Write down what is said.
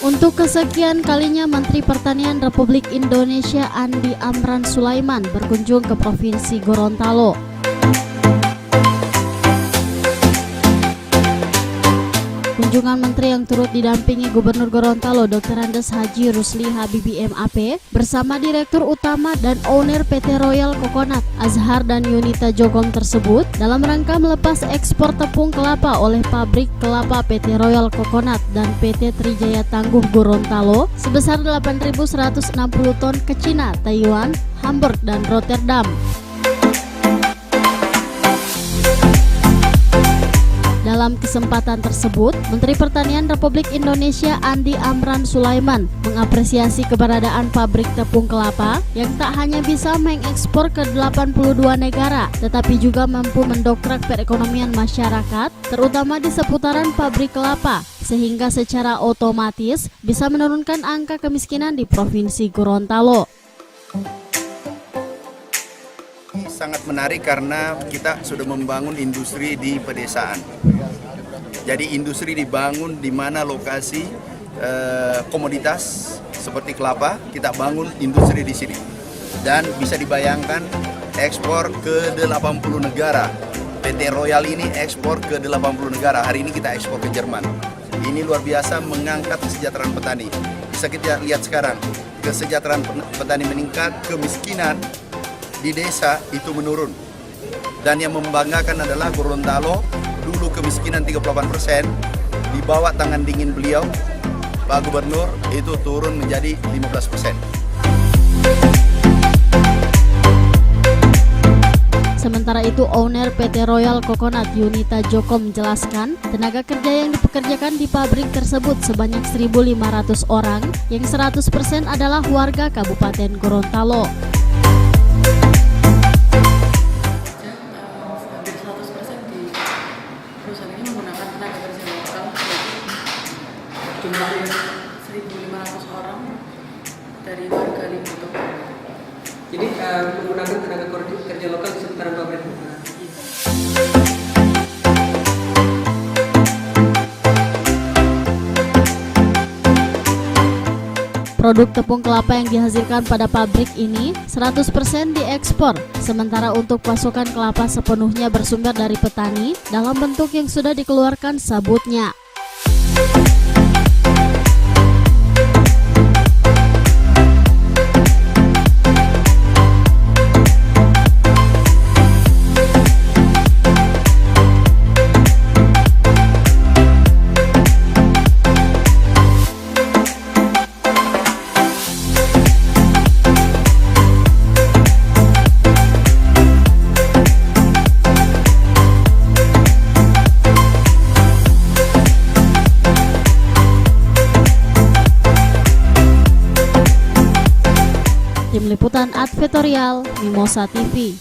Untuk kesekian kalinya Menteri Pertanian Republik Indonesia Andi Amran Sulaiman berkunjung ke Provinsi Gorontalo. Kunjungan menteri yang turut didampingi Gubernur Gorontalo Dr. Andes Haji Rusli Habibi MAP bersama Direktur Utama dan Owner PT Royal Coconut Azhar dan Yunita Jogom tersebut dalam rangka melepas ekspor tepung kelapa oleh pabrik kelapa PT Royal Coconut dan PT Trijaya Tangguh Gorontalo sebesar 8.160 ton ke Cina, Taiwan, Hamburg, dan Rotterdam. Dalam kesempatan tersebut, Menteri Pertanian Republik Indonesia Andi Amran Sulaiman mengapresiasi keberadaan pabrik tepung kelapa yang tak hanya bisa mengekspor ke 82 negara, tetapi juga mampu mendongkrak perekonomian masyarakat, terutama di seputaran pabrik kelapa, sehingga secara otomatis bisa menurunkan angka kemiskinan di Provinsi Gorontalo. Sangat menarik karena kita sudah membangun industri di pedesaan. Jadi industri dibangun di mana lokasi komoditas seperti kelapa, kita bangun industri di sini. Dan bisa dibayangkan ekspor ke 80 negara. PT Royal ini ekspor ke 80 negara. Hari ini kita ekspor ke Jerman. Ini luar biasa mengangkat kesejahteraan petani. Bisa kita lihat sekarang, kesejahteraan petani meningkat, kemiskinan di desa itu menurun. Dan yang membanggakan adalah Gorontalo, dulu kemiskinan 38%, di bawah tangan dingin beliau, Pak Gubernur, itu turun menjadi 15%. Sementara itu, owner PT Royal Coconut Yunita Jogom menjelaskan, tenaga kerja yang dipekerjakan di pabrik tersebut sebanyak 1.500 orang, yang 100% adalah warga Kabupaten Gorontalo. Jumlahnya 1.500 orang dari warga Libuto. Jadi menggunakan tenaga kerja lokal di seputaran pabrik. Produk tepung kelapa yang dihasilkan pada pabrik ini 100% diekspor, sementara untuk pasokan kelapa sepenuhnya bersumber dari petani dalam bentuk yang sudah dikeluarkan sabutnya. Tim Liputan Advertorial Mimosa TV.